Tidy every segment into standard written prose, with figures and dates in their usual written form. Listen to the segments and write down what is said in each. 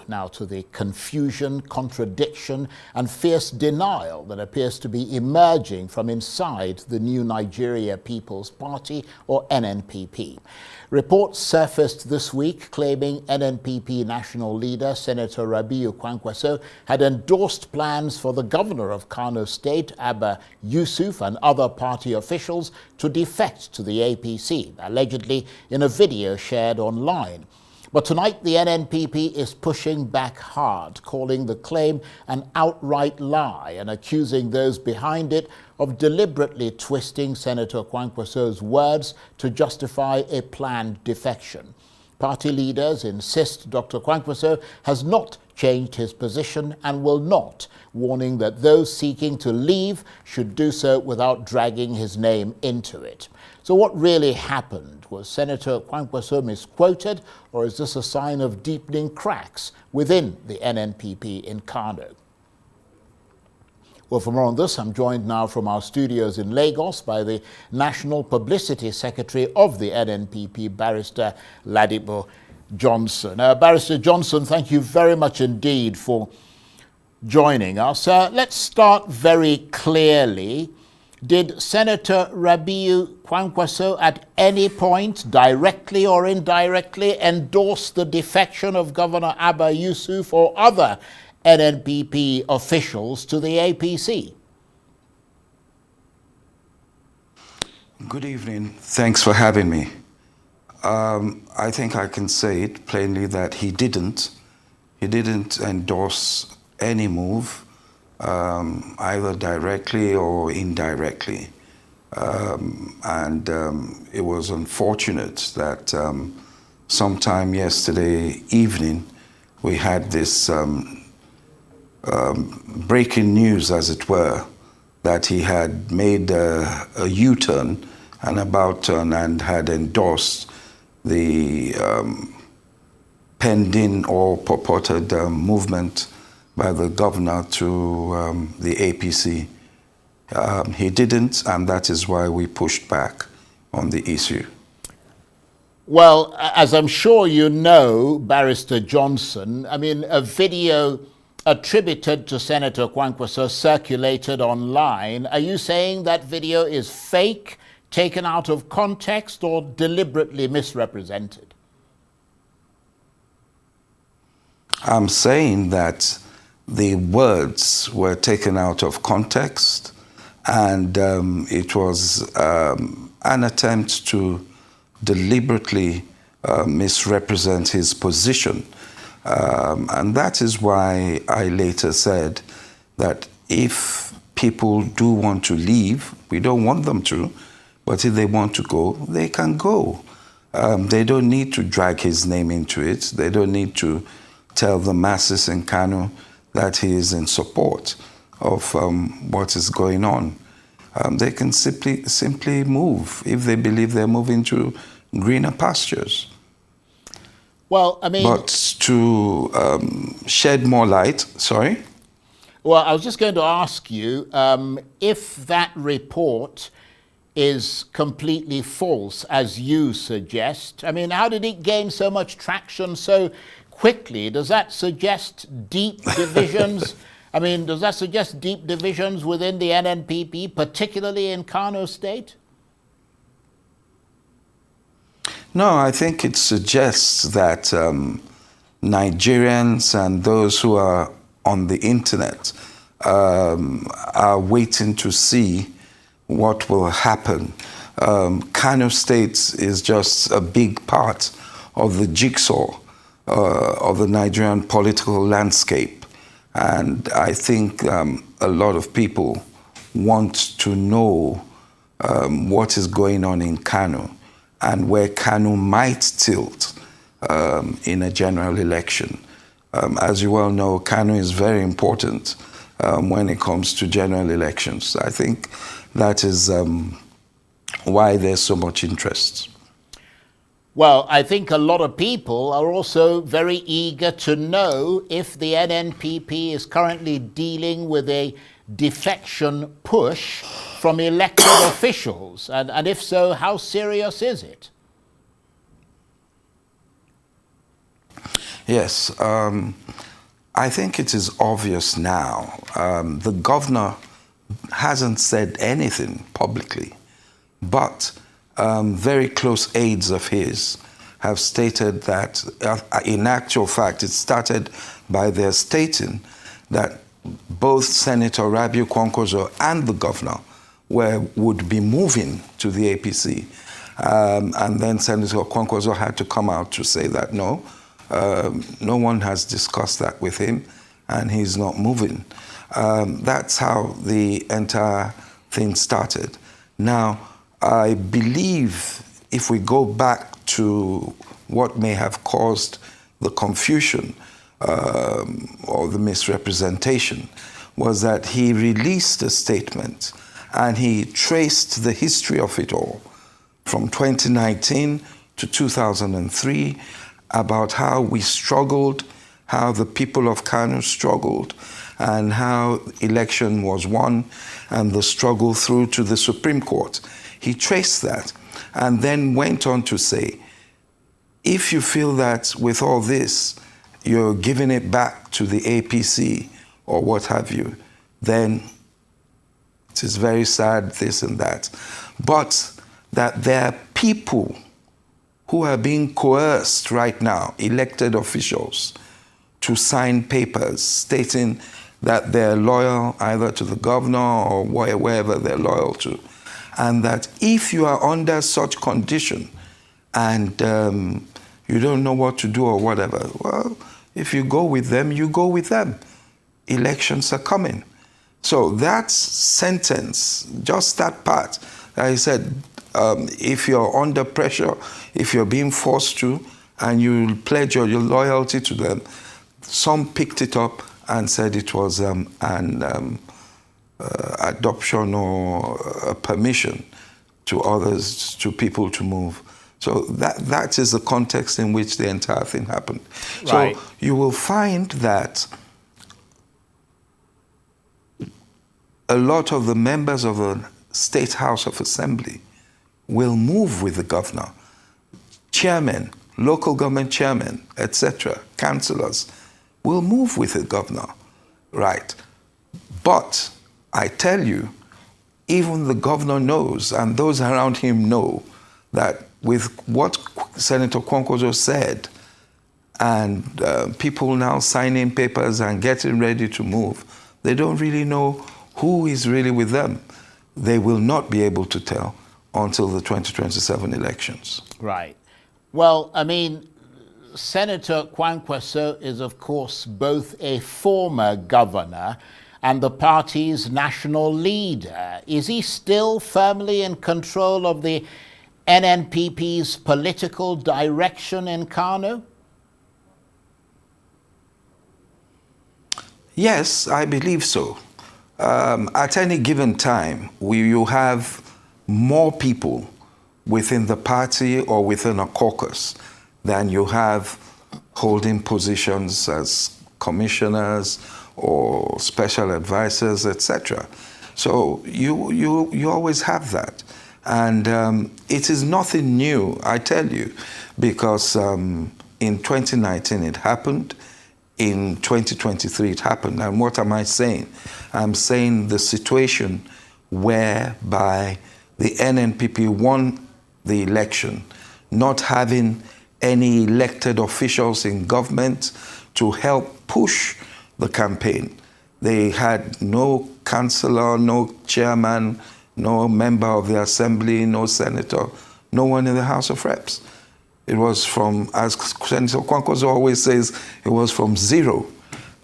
now to the confusion, contradiction and fierce denial that appears to be emerging from inside the New Nigeria People's Party, or NNPP. Reports surfaced this week claiming NNPP national leader Senator Rabiu Kwankwaso had endorsed plans for the governor of Kano State, Abba Yusuf, and other party officials to defect to the APC, allegedly in a video shared online. But tonight the NNPP is pushing back hard, calling the claim an outright lie and accusing those behind it of deliberately twisting Senator Kwankwaso's words to justify a planned defection. Party leaders insist Dr. Kwankwaso has not changed his position and will not, warning that those seeking to leave should do so without dragging his name into it. So what really happened? Was Senator Kwankwaso misquoted, or is this a sign of deepening cracks within the NNPP in Kano? Well, for more on this, I'm joined now from our studios in Lagos by the National Publicity Secretary of the NNPP, Barrister Ladipo Johnson. Barrister Johnson, thank you very much indeed for joining us. Let's start very clearly. Did Senator Rabiu Kwankwaso at any point, directly or indirectly, endorse the defection of Governor Abba Yusuf or other NNPP officials to the APC? Good evening. Thanks for having me. I think I can say it plainly that he didn't endorse any move, either directly or indirectly. It was unfortunate that sometime yesterday evening we had this breaking news, as it were, that he had made a U-turn, an about-turn, and had endorsed the pending or purported movement by the governor to the APC. He didn't, and that is why we pushed back on the issue. Well, as I'm sure you know, Barrister Johnson, I mean, a video attributed to Senator Kwankwaso circulated online. Are you saying that video is fake, taken out of context, or deliberately misrepresented? I'm saying that the words were taken out of context, and it was an attempt to deliberately misrepresent his position. And that is why I later said that if people do want to leave, we don't want them to, but if they want to go, they can go. They don't need to drag his name into it. They don't need to tell the masses in Kano that he is in support of what is going on. They can simply move if they believe they're moving to greener pastures. Well, I mean... But to shed more light, sorry? Well, I was just going to ask you, if that report is completely false, as you suggest, I mean, how did it gain so much traction so quickly? Does that suggest deep divisions? I mean, does that suggest deep divisions within the NNPP, particularly in Kano State? No, I think it suggests that Nigerians and those who are on the internet are waiting to see what will happen. Kano State is just a big part of the jigsaw of the Nigerian political landscape. And I think a lot of people want to know what is going on in Kano and where Kano might tilt in a general election. As you well know, Kano is very important when it comes to general elections. I think that is why there's so much interest. Well, I think a lot of people are also very eager to know if the NNPP is currently dealing with a defection push from elected officials, and if so, how serious is it? Yes, I think it is obvious now. The governor hasn't said anything publicly, but very close aides of his have stated that, in actual fact, it started by their stating that both Senator Rabiu Kwankwaso and the governor would be moving to the APC. And then Senator Kwankwaso had to come out to say that no one has discussed that with him and he's not moving. That's how the entire thing started. Now, I believe if we go back to what may have caused the confusion or the misrepresentation, was that he released a statement and he traced the history of it all from 2019 to 2003 about how we struggled, how the people of Kano struggled, and how election was won and the struggle through to the Supreme Court. He traced that and then went on to say, if you feel that with all this, you're giving it back to the APC or what have you, then it is very sad, this and that. But that there are people who are being coerced right now, elected officials, to sign papers stating that they're loyal either to the governor or wherever they're loyal to. And that if you are under such condition and you don't know what to do or whatever, well, if you go with them, you go with them. Elections are coming. So that sentence, just that part, I said, if you're under pressure, if you're being forced to, and you pledge your loyalty to them, some picked it up and said it was an adoption or a permission to others, to people to move. So that is the context in which the entire thing happened. Right. So you will find that a lot of the members of the State House of Assembly will move with the governor. Chairmen, local government chairmen, etc., councillors will move with the governor, right? But I tell you, even the governor knows, and those around him know, that with what Senator Kwankwaso said, and people now signing papers and getting ready to move, they don't really know who is really with them. They will not be able to tell until the 2027 elections. Right. Well, I mean, Senator Kwankwaso is, of course, both a former governor and the party's national leader. Is he still firmly in control of the NNPP's political direction in Kano? Yes, I believe so. At any given time, you have more people within the party or within a caucus than you have holding positions as commissioners or special advisors, etc. So you always have that. And it is nothing new, I tell you, because in 2019 it happened, in 2023 it happened. And what am I saying? I'm saying the situation whereby the NNPP won the election, not having any elected officials in government to help push the campaign. They had no councillor, no chairman, no member of the assembly, no senator, no one in the House of Reps. It was from, as Senator Kwankwaso always says, it was from zero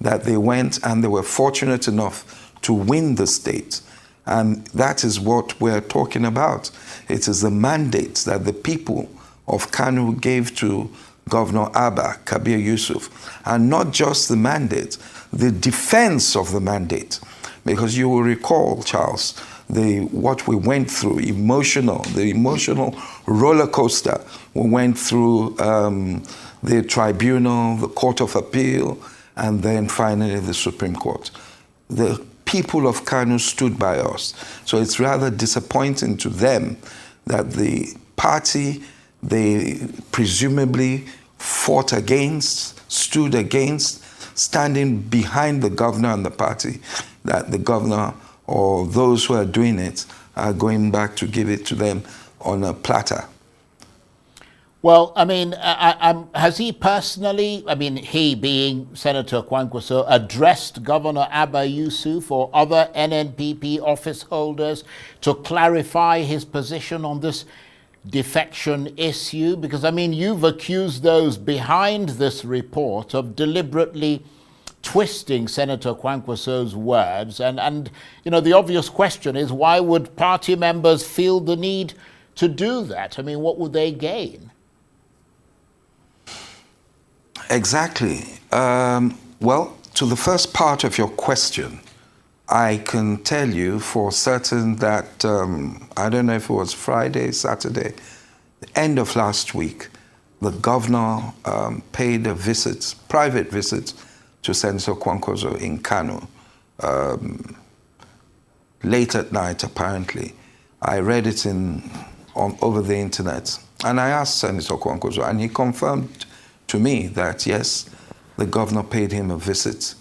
that they went, and they were fortunate enough to win the state. And that is what we're talking about. It is the mandate that the people of Kano gave to Governor Abba Kabir Yusuf, and not just the mandate, the defense of the mandate. Because you will recall, Charles, what we went through, the emotional roller coaster we went through, the tribunal, the Court of Appeal, and then finally the Supreme Court. The people of Kano stood by us. So it's rather disappointing to them that the party they presumably fought against, stood against, standing behind the governor and the party, that the governor or those who are doing it are going back to give it to them on a platter. Well, I mean, has he personally, I mean, he being Senator Kwankwaso, addressed Governor Abba Yusuf or other NNPP office holders to clarify his position on this defection issue? Because, I mean, you've accused those behind this report of deliberately twisting Senator Kwankwaso's words. And, you know, the obvious question is, why would party members feel the need to do that? I mean, what would they gain? Exactly. Well, to the first part of your question, I can tell you for certain that, I don't know if it was Friday, Saturday, the end of last week, the governor paid a visit, private visit, to Senator Kwankwaso in Kano, late at night, apparently. I read it over the internet, and I asked Senator Kwankwaso, and he confirmed to me that, yes, the governor paid him a visit.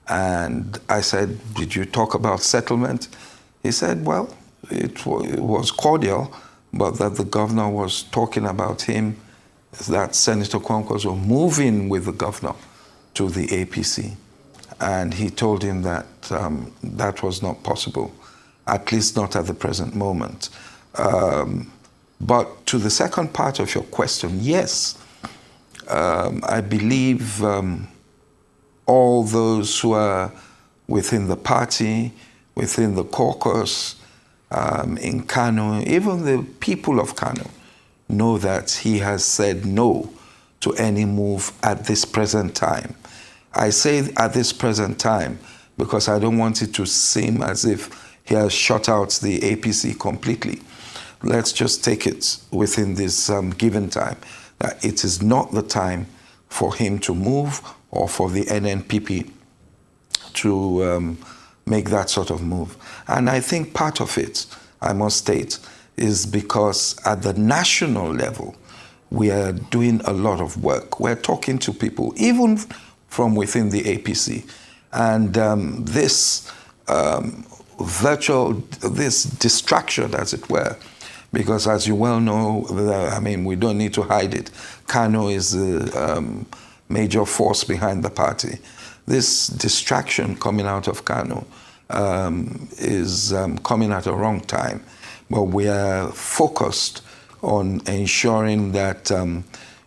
And I said, did you talk about settlement? He said, well, it was cordial, but that the governor was talking about him, that Senator Kwankwaso moving with the governor to the APC. And he told him that that was not possible, at least not at the present moment. But to the second part of your question, yes, I believe all those who are within the party, within the caucus, in Kano, even the people of Kano, know that he has said no to any move at this present time. I say at this present time because I don't want it to seem as if he has shut out the APC completely. Let's just take it within this given time, that it is not the time for him to move or for the NNPP to make that sort of move. And I think part of it, I must state, is because at the national level, we are doing a lot of work. We're talking to people, even from within the APC. And this this distraction, as it were, because as you well know, I mean, we don't need to hide it. Kano is the major force behind the party. This distraction coming out of Kano is coming at a wrong time. But we are focused on ensuring that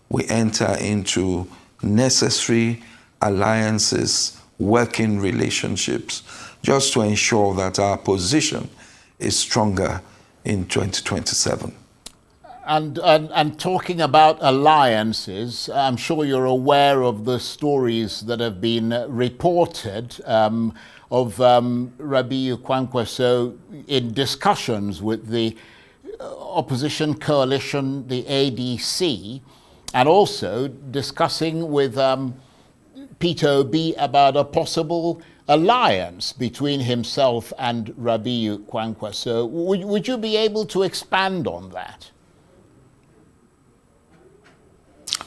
we enter into necessary alliances, working relationships, just to ensure that our position is stronger in 2027. And talking about alliances, I'm sure you're aware of the stories that have been reported of Rabiu Kwankwaso in discussions with the opposition coalition, the ADC, and also discussing with Peter Obi about a possible alliance between himself and Rabiu Kwankwaso. Would you be able to expand on that?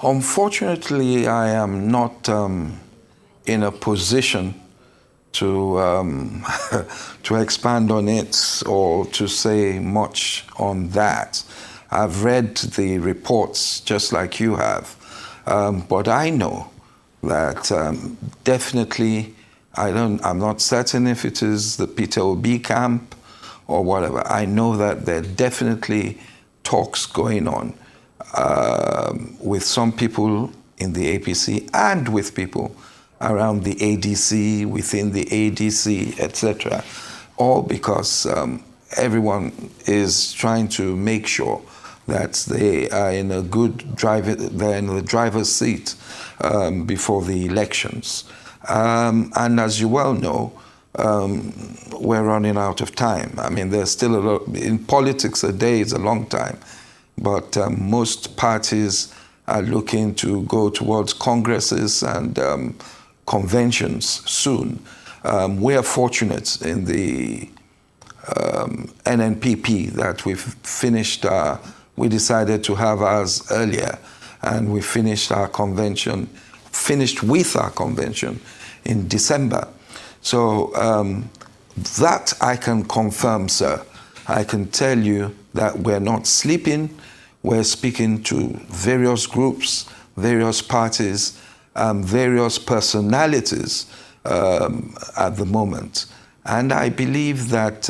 Unfortunately, I am not in a position to to expand on it or to say much on that. I've read the reports just like you have, but I know that definitely I'm not certain if it is the Peter Obi camp or whatever. I know that there are definitely talks going on with some people in the APC and with people around the ADC, within the ADC, etc. All because everyone is trying to make sure that they are in a good they're in the driver's seat before the elections. And as you well know, we're running out of time. I mean, there's still a lot, in politics a day is a long time, but most parties are looking to go towards congresses and conventions soon. We are fortunate in the NNPP that we've finished, we decided to have ours earlier, and we finished with our convention in December. So that I can confirm, sir. I can tell you that we're not sleeping. We're speaking to various groups, various parties, various personalities at the moment. And I believe that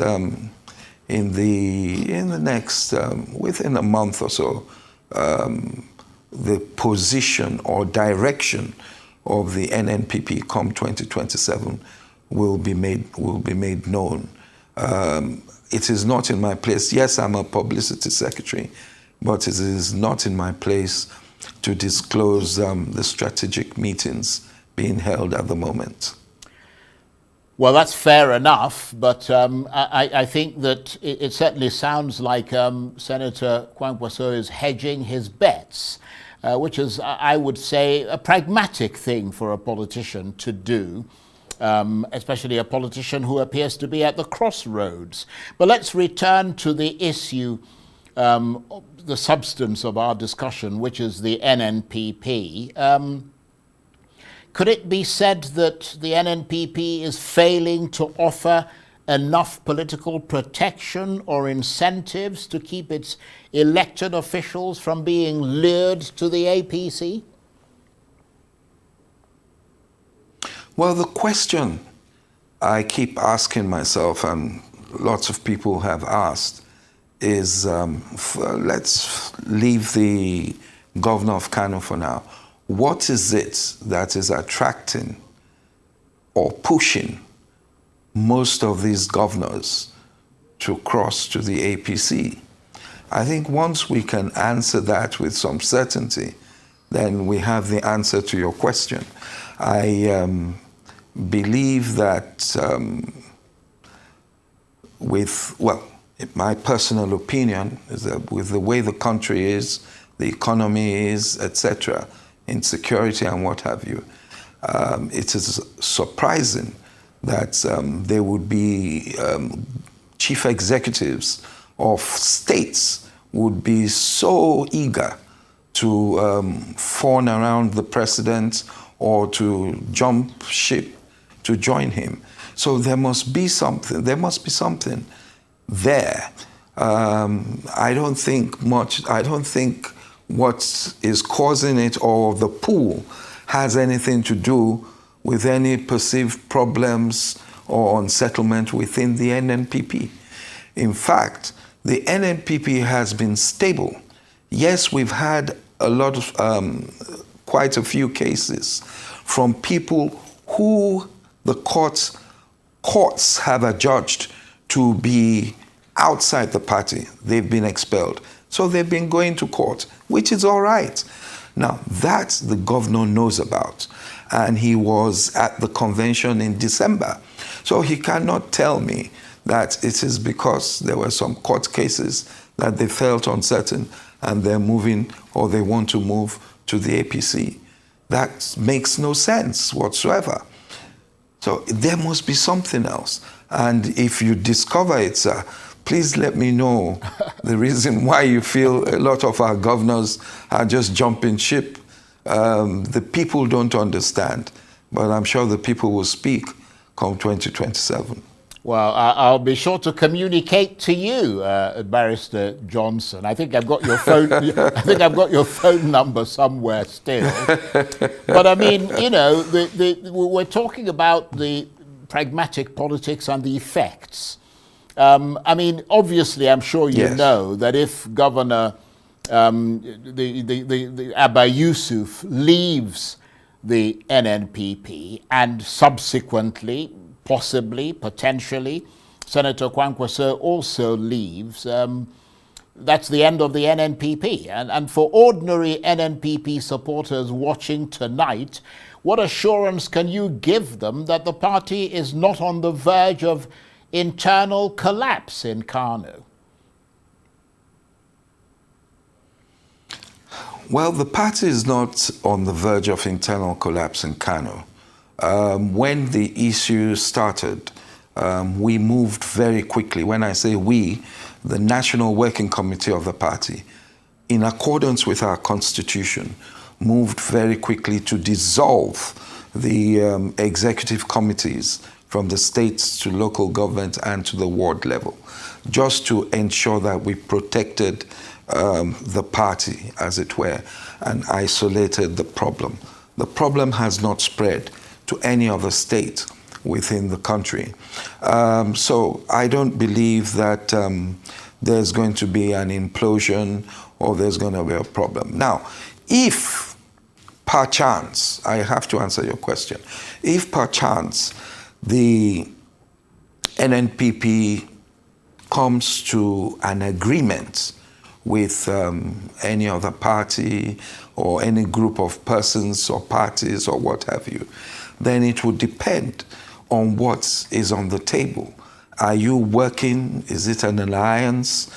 in the next, within a month or so, the position or direction of the NNPP come 2027 will be made known. It is not in my place. Yes, I'm a publicity secretary, but it is not in my place to disclose the strategic meetings being held at the moment. Well, that's fair enough, but I think that it certainly sounds like Senator Kwankwaso is hedging his bets, which is, I would say, a pragmatic thing for a politician to do, especially a politician who appears to be at the crossroads. But let's return to the issue, the substance of our discussion, which is the NNPP. Could it be said that the NNPP is failing to offer enough political protection or incentives to keep its elected officials from being lured to the APC? Well, the question I keep asking myself, and lots of people have asked, is let's leave the governor of Kano for now. What is it that is attracting or pushing most of these governors to cross to the APC? I think once we can answer that with some certainty, then we have the answer to your question. I believe that my personal opinion is that with the way the country is, the economy is, etc., insecurity and what have you, it is surprising that there would be chief executives of states would be so eager to fawn around the president or to jump ship to join him. So there must be something. There must be something there. I don't think what is causing it or the pool has anything to do with any perceived problems or unsettlement within the NNPP. In fact, the NNPP has been stable. Yes, we've had a lot of, quite a few cases from people who the courts have adjudged to be outside the party. They've been expelled. So they've been going to court, which is all right. Now, that the governor knows about. And he was at the convention in December. So he cannot tell me that it is because there were some court cases that they felt uncertain and they're moving or they want to move to the APC. That makes no sense whatsoever. So there must be something else. And if you discover it, sir, please let me know the reason why you feel a lot of our governors are just jumping ship. The people don't understand, but I'm sure the people will speak come 2027. Well, I'll be sure to communicate to you, Barrister Johnson. I think I've got your phone. I think I've got your phone number somewhere still. But I mean, you know, we're talking about the pragmatic politics and the effects. I mean, obviously, I'm sure you know that if Governor Abba Yusuf leaves the NNPP and subsequently, possibly, potentially, Senator Kwankwaso also leaves, that's the end of the NNPP. And for ordinary NNPP supporters watching tonight, what assurance can you give them that the party is not on the verge of internal collapse in Kano? Well, the party is not on the verge of internal collapse in Kano. When the issue started, we moved very quickly. When I say we, the National Working Committee of the party in accordance with our constitution, moved very quickly to dissolve the executive committees from the states to local government and to the ward level, just to ensure that we protected the party, as it were, and isolated the problem. The problem has not spread to any other state within the country. So I don't believe that there's going to be an implosion or there's going to be a problem. Now, if perchance, I have to answer your question, if perchance the NNPP comes to an agreement with any other party or any group of persons or parties or what have you, then it would depend on what is on the table. Are you working? Is it an alliance?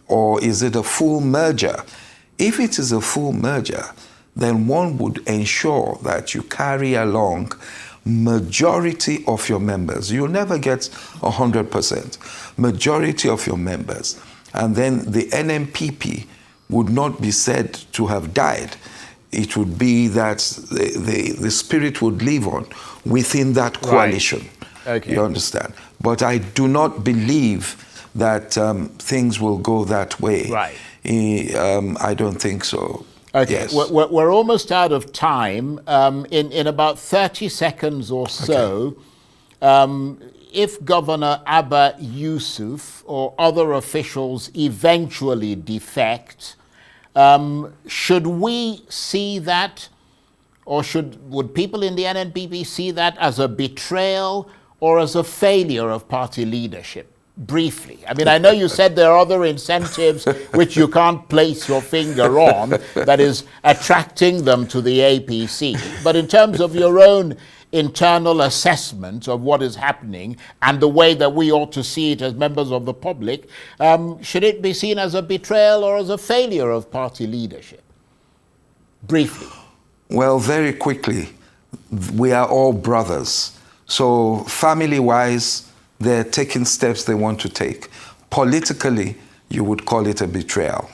Or is it a full merger? If it is a full merger, then one would ensure that you carry along majority of your members. You'll never get 100%. Majority of your members. And then the NNPP would not be said to have died. It would be that the spirit would live on within that coalition. Right. Okay. You understand? But I do not believe that things will go that way. Right. I don't think so. Okay, yes. we're almost out of time. In about 30 seconds or so, if Governor Abba Yusuf or other officials eventually defect, should we see that, or would people in the NNPP see that as a betrayal or as a failure of party leadership? Briefly. I mean, I know you said there are other incentives which you can't place your finger on, that is attracting them to the APC. But in terms of your own internal assessment of what is happening and the way that we ought to see it as members of the public, should it be seen as a betrayal or as a failure of party leadership? Briefly. Well, very quickly, we are all brothers. So family-wise, they're taking steps they want to take. Politically, you would call it a betrayal.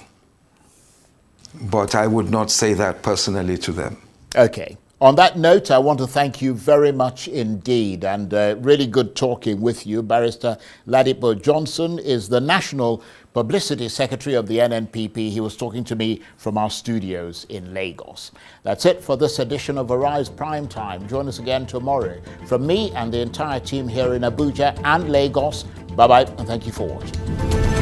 But I would not say that personally to them. Okay. On that note, I want to thank you very much indeed, and really good talking with you. Barrister Ladipo Johnson is the National Publicity Secretary of the NNPP. He was talking to me from our studios in Lagos. That's it for this edition of Arise Prime Time. Join us again tomorrow. From me and the entire team here in Abuja and Lagos, bye-bye, and thank you for watching.